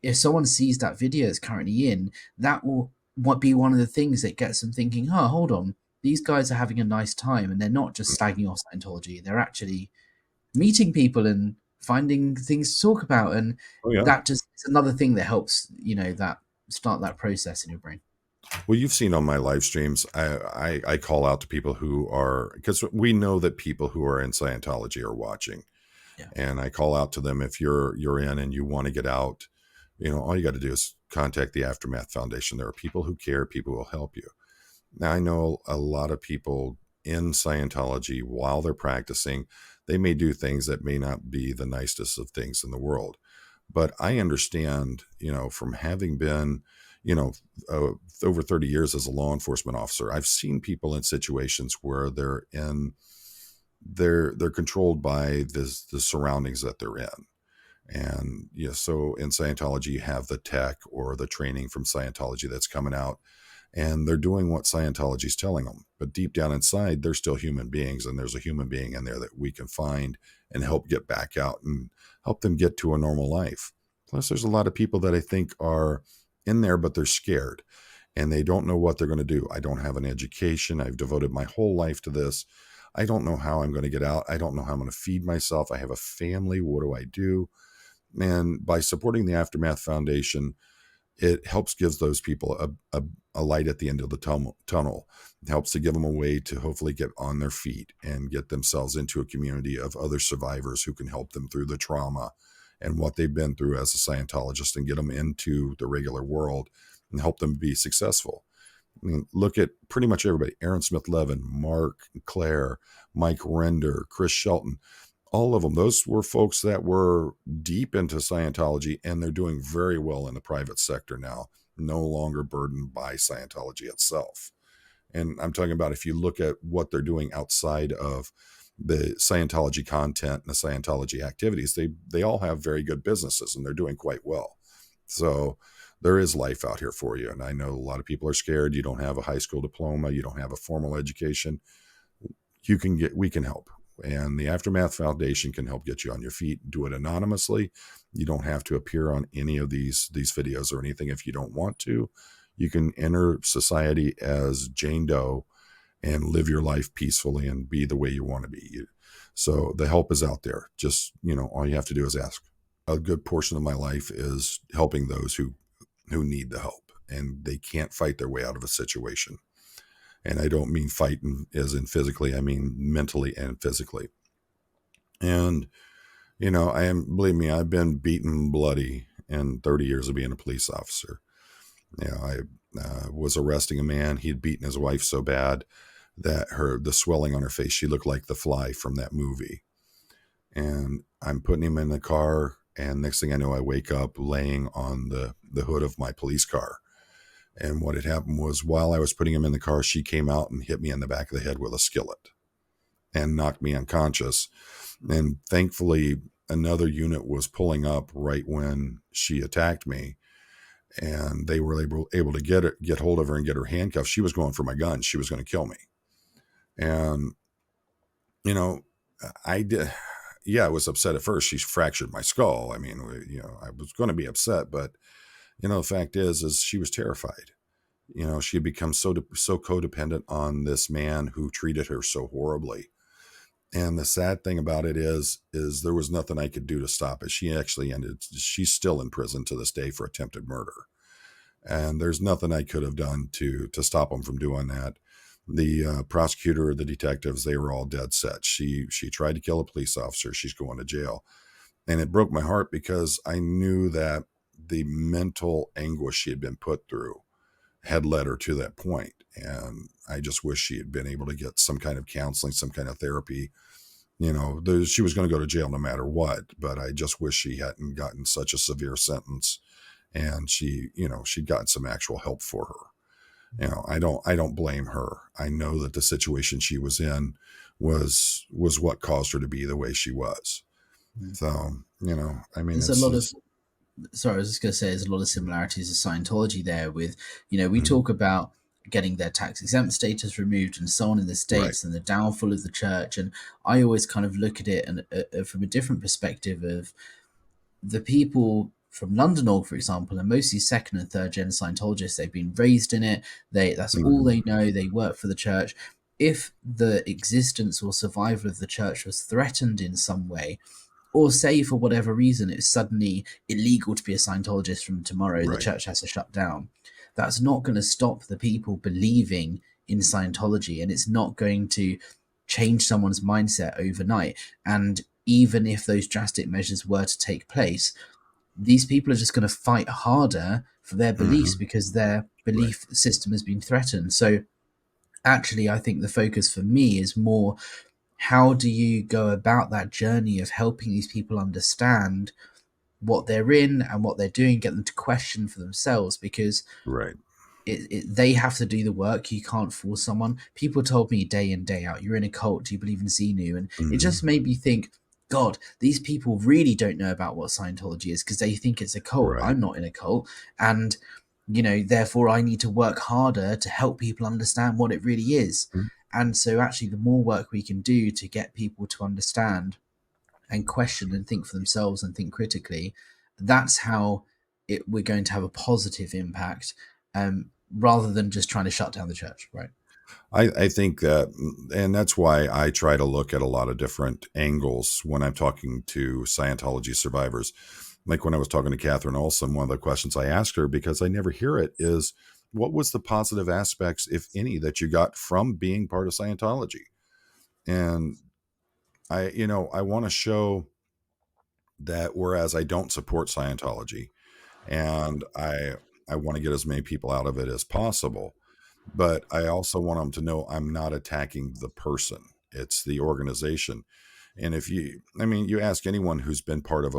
If someone sees that video is currently in, that will what be one of the things that gets them thinking, oh, hold on, these guys are having a nice time and they're not just slagging off Scientology, they're actually meeting people and finding things to talk about. And Oh yeah. that just it's another thing that helps, that start that process in your brain. Well, you've seen on my live streams, I call out to people who are, because we know that people who are in Scientology are watching, Yeah. and I call out to them. If you're in and you want to get out, all you got to do is contact the Aftermath Foundation. There are people who care, people who will help you. Now, I know a lot of people in Scientology, while they're practicing, they may do things that may not be the nicest of things in the world. But I understand, from having been, you know, uh, over 30 years as a law enforcement officer, I've seen people in situations where they're controlled by the surroundings that they're in. And so in Scientology, you have the tech or the training from Scientology that's coming out, and they're doing what Scientology is telling them. But deep down inside, they're still human beings, and there's a human being in there that we can find and help get back out and help them get to a normal life. Plus, there's a lot of people that I think are in there, but they're scared and they don't know what they're going to do. I don't have an education. I've devoted my whole life to this. I don't know how I'm going to get out. I don't know how I'm going to feed myself. I have a family. What do I do? And by supporting the Aftermath Foundation, it helps gives those people a light at the end of the tunnel. It helps to give them a way to hopefully get on their feet and get themselves into a community of other survivors who can help them through the trauma and what they've been through as a Scientologist, and get them into the regular world and help them be successful. I mean, look at pretty much everybody: Aaron Smith-Levin, Mark, Claire, Mike Render, Chris Shelton. All of them, those were folks that were deep into Scientology, and they're doing very well in the private sector now, no longer burdened by Scientology itself. And I'm talking about, if you look at what they're doing outside of the Scientology content and the Scientology activities, they all have very good businesses and they're doing quite well. So there is life out here for you. And I know a lot of people are scared. You don't have a high school diploma, you don't have a formal education. We can help. And the Aftermath Foundation can help get you on your feet. Do it anonymously. You don't have to appear on any of these videos or anything if you don't want to. You can enter society as Jane Doe and live your life peacefully and be the way you want to be. So the help is out there. Just, all you have to do is ask. A good portion of my life is helping those who need the help and they can't fight their way out of a situation. And I don't mean fighting as in physically, I mean mentally and physically. And, believe me, I've been beaten bloody in 30 years of being a police officer. I was arresting a man. He'd beaten his wife so bad that the swelling on her face, she looked like the Fly from that movie. And I'm putting him in the car. And next thing I know, I wake up laying on the hood of my police car. And what had happened was, while I was putting him in the car, she came out and hit me in the back of the head with a skillet and knocked me unconscious. And thankfully, another unit was pulling up right when she attacked me. And they were able to get hold of her and get her handcuffed. She was going for my gun. She was going to kill me. And, I did. Yeah, I was upset at first. She fractured my skull. I mean, I was going to be upset, but the fact is she was terrified. She had become so codependent on this man who treated her so horribly. And the sad thing about it is there was nothing I could do to stop it. She's still in prison to this day for attempted murder. And there's nothing I could have done to stop him from doing that. The prosecutor, the detectives, they were all dead set. She tried to kill a police officer. She's going to jail. And it broke my heart because I knew that the mental anguish she had been put through had led her to that point. And I just wish she had been able to get some kind of counseling, some kind of therapy. She was going to go to jail no matter what, but I just wish she hadn't gotten such a severe sentence and she'd gotten some actual help for her. I don't blame her. I know that the situation she was in was what caused her to be the way she was. So, I mean, There's a lot of, sorry, I was just going to say, there's a lot of similarities to Scientology there with, we talk about getting their tax exempt status removed and so on in the States, right, and the downfall of the church. And I always kind of look at it and from a different perspective of the people from London, for example, and mostly second and third gen Scientologists. They've been raised in it. That's all they know. They work for the church. If the existence or survival of the church was threatened in some way, or say for whatever reason it's suddenly illegal to be a Scientologist from tomorrow, right, the church has to shut down, that's not going to stop the people believing in Scientology, and it's not going to change someone's mindset overnight. And even if those drastic measures were to take place, these people are just going to fight harder for their beliefs Hmm. because their Right. belief system has been threatened. So actually, I think the focus for me is more, how do you go about that journey of helping these people understand what they're in and what they're doing, get them to question for themselves, because Right. they have to do the work. You can't force someone. People told me day in, day out, you're in a cult, do you believe in Xenu? And it just Hmm. made me think, God, these people really don't know about what Scientology is because they think it's a cult. Right. I'm not in a cult. And, therefore I need to work harder to help people understand what it really is. Mhm. And so actually the more work we can do to get people to understand and question and think for themselves and think critically, that's how we're going to have a positive impact, rather than just trying to shut down the church, right? I think that, and that's why I try to look at a lot of different angles when I'm talking to Scientology survivors. Like when I was talking to Catherine Olson, one of the questions I asked her, because I never hear it, is what was the positive aspects, if any, that you got from being part of Scientology? And I want to show that whereas I don't support Scientology, and I want to get as many people out of it as possible, but I also want them to know I'm not attacking the person. It's the organization. And if you ask anyone who's been part of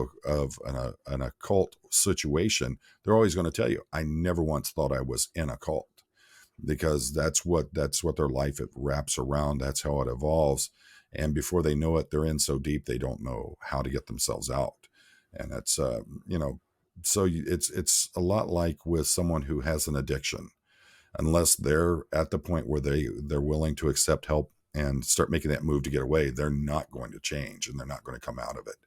an occult situation, they're always going to tell you, I never once thought I was in a cult, because that's what their life it wraps around. That's how it evolves. And before they know it, they're in so deep they don't know how to get themselves out. And that's it's a lot like with someone who has an addiction. Unless they're at the point where they're willing to accept help and start making that move to get away, they're not going to change and they're not going to come out of it.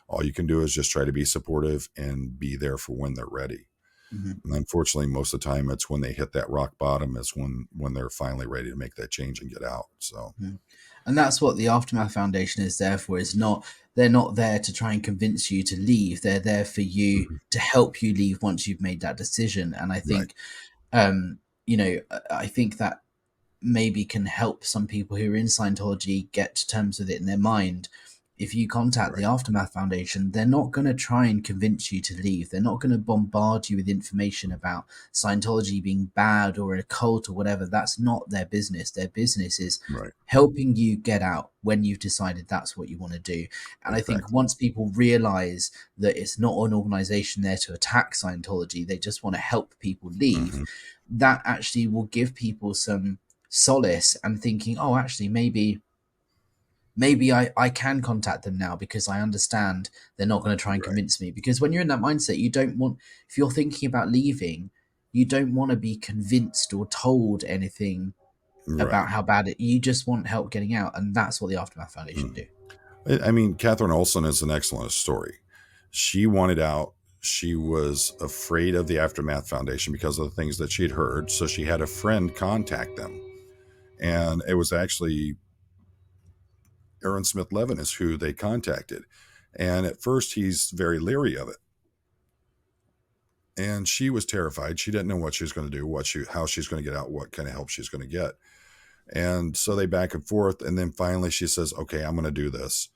All you can do is just try to be supportive and be there for when they're ready. Mm-hmm. And unfortunately, most of the time, it's when they hit that rock bottom is when they're finally ready to make that change and get out. So, Mm-hmm. And that's what the Aftermath Foundation is there for. Is not They're not there to try and convince you to leave. They're there for you mhm, to help you leave once you've made that decision. And I right, think, I think that maybe can help some people who are in Scientology get to terms with it in their mind. If you contact the right, Aftermath Foundation, they're not going to try and convince you to leave. They're not going to bombard you with information about Scientology being bad or a cult or whatever. That's not their business. Their business is right, helping you get out when you've decided that's what you want to do. And I think exactly. once people realize that it's not an organization there to attack Scientology, they just want to help people leave, Hmm. that actually will give people some solace and thinking, oh, actually, maybe I can contact them now because I understand they're not going to try and Right, convince me. Because when you're in that mindset, you don't want, if you're thinking about leaving, you don't want to be convinced or told anything right. about how bad it. You just want help getting out, and that's what the Aftermath Foundation Mm. do. I mean, Catherine Olson is an excellent story. She wanted out. She was afraid of the Aftermath Foundation because of the things that she'd heard. So she had a friend contact them. And it was actually Aaron Smith-Levin is who they contacted. And at first, he's very leery of it. And she was terrified. She didn't know what she was going to do, how she's going to get out, what kind of help she's going to get. And so they back and forth. And then finally she says, okay, I'm going to do this.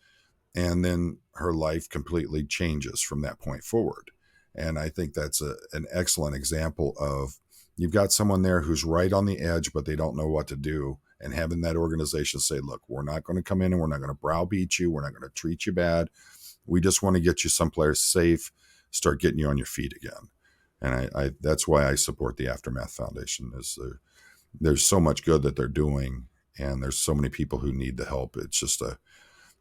And then her life completely changes from that point forward. And I think that's an excellent example of, you've got someone there who's right on the edge, but they don't know what to do. And having that organization say, look, we're not going to come in and we're not going to browbeat you. We're not going to treat you bad. We just want to get you someplace safe, start getting you on your feet again. And I that's why I support the Aftermath Foundation. There's so much good that they're doing, and there's so many people who need the help. It's just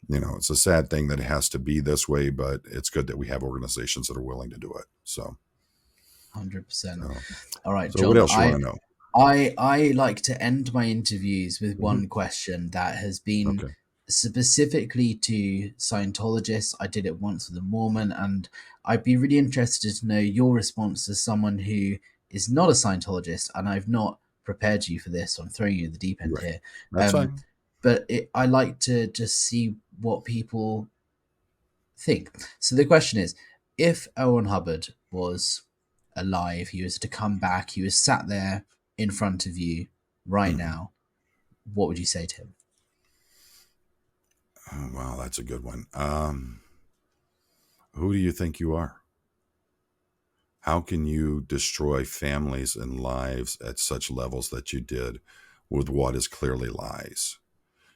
it's a sad thing that it has to be this way, but it's good that we have organizations that are willing to do it. So, 100%. so, All right, so what John. else you want to know? I like to end my interviews with Hmm. one question that has been Okay. specifically to Scientologists. I did it once with a Mormon, and I'd be really interested to know your response as someone who is not a Scientologist, and I've not prepared you for this, so I'm throwing you in the deep end Right. here. That's Um, fine. but I like to just see what people think. So the question is, if Owen Hubbard was alive, he was to come back, he was sat there in front of you right Mhm. now, what would you say to him? Oh, wow, that's a good one. Who do you think you are? How can you destroy families and lives at such levels that you did with what is clearly lies?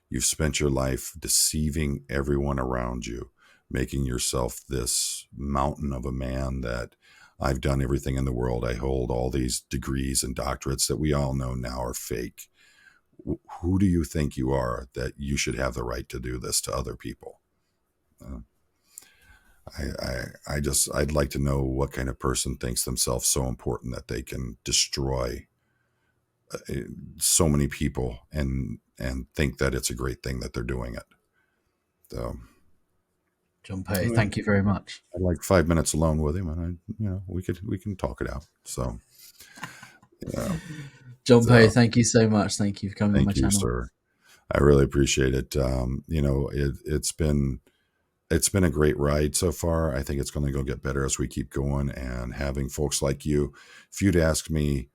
You've spent your life deceiving everyone around you, making yourself this mountain of a man that I've done everything in the world. I hold all these degrees and doctorates that we all know now are fake. Who do you think you are that you should have the right to do this to other people? Uh, I'd like to know what kind of person thinks themselves so important that they can destroy uh, so many people and think that it's a great thing that they're doing it. So John Poe, well, thank you very much. I'd like 5 minutes alone with him, and we can talk it out. So yeah, John Poe, so thank you so much. Thank you for coming on my thank you, channel. sir. I really appreciate it. It's been a great ride so far. I think it's going to go get better as we keep going, and having folks like you. If you'd asked me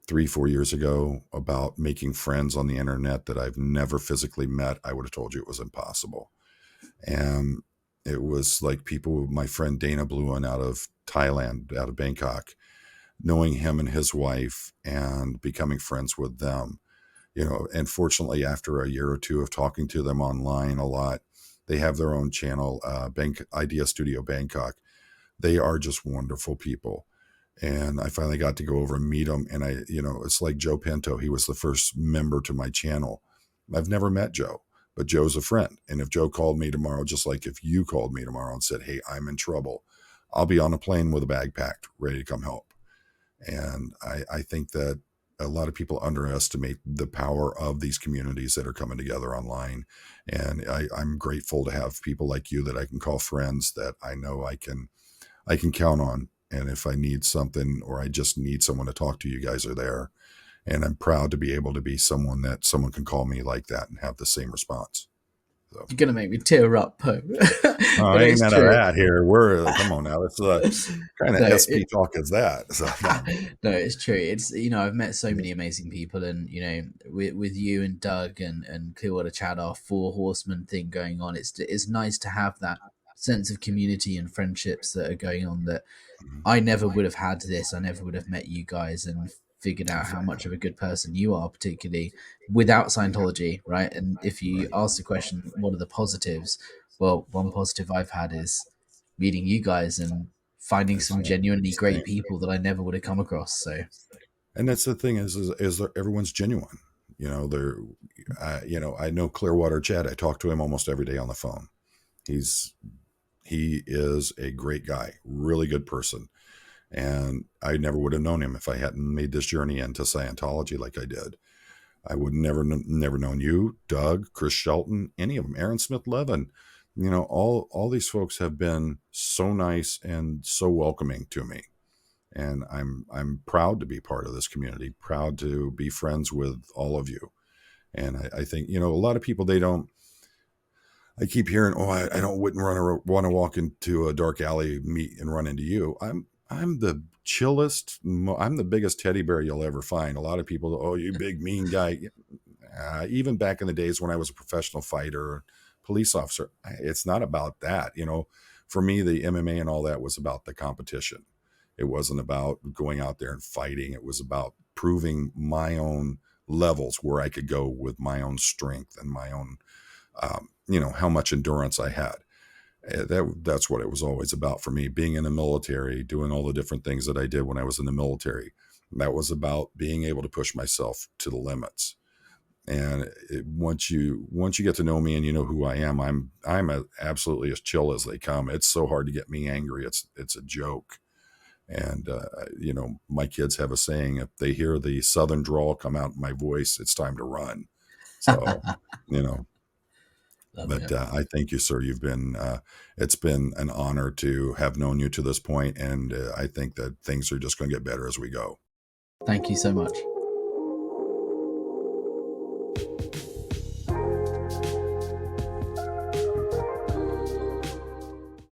3, 4 years ago about making friends on the internet that I've never physically met, I would have told you it was impossible. And it was like people, my friend Dana Bluin out of Thailand, out of Bangkok, knowing him and his wife and becoming friends with them. And fortunately, after a year or two of talking to them online a lot, they have their own channel, Idea Studio Bangkok. They are just wonderful people. And I finally got to go over and meet them. And it's like Joe Pinto. He was the first member to my channel. I've never met Joe, but Joe's a friend. And if Joe called me tomorrow, just like if you called me tomorrow and said, "Hey, I'm in trouble," I'll be on a plane with a bag packed, ready to come help. And I think that a lot of people underestimate the power of these communities that are coming together online. And I'm grateful to have people like you that I can call friends, that I know I can count on. And if I need something or I just need someone to talk to, you guys are there. And I'm proud to be able to be someone that someone can call me like that and have the same response. So, You're gonna make me tear up, Poe. oh, But ain't it's none of true. that here. We're come on now. It's kind of No, SP talk is that. So, no, it's true. It's I've met so many amazing people, and with you and Doug and Clearwater Chad, our four horsemen thing going on. It's nice to have that sense of community and friendships that are going on. That I never would have had this. I never would have met you guys and figured out how much of a good person you are, particularly without Scientology, right? And if you right. ask the question, what are the positives? Well, one positive I've had is meeting you guys and finding It's, some genuinely great same. people that I never would have come across. So And that's the thing is that everyone's genuine. They're, I know Clearwater Chad. I talk to him almost every day on the phone. He's he is a great guy, really good person. And I never would have known him if I hadn't made this journey into Scientology like I did. I would never known you, Doug, Chris Shelton, any of them, Aaron Smith-Levin. All these folks have been so nice and so welcoming to me. And I'm proud to be part of this community, proud to be friends with all of you. And I think, a lot of people, they don't, I keep hearing, "Oh, I don't wouldn't want to walk into a dark alley, meet and run into you." I'm the chillest. I'm the biggest teddy bear you'll ever find. A lot of people, "Oh, you big mean guy." Even back in the days when I was a professional fighter, police officer, it's not about that. For me, the MMA and all that was about the competition. It wasn't about going out there and fighting. It was about proving my own levels where I could go with my own strength and my own how much endurance I had. That's what it was always about for me. Being in the military, doing all the different things that I did when I was in the military, that was about being able to push myself to the limits. And once you get to know me and you know who I am, absolutely as chill as they come. It's so hard to get me angry. It's a joke. And my kids have a saying: if they hear the Southern drawl come out in my voice, it's time to run. So, you know, love but it. I thank you, sir. It's been an honor to have known you to this point, and I think that things are just going to get better as we go. Thank you so much.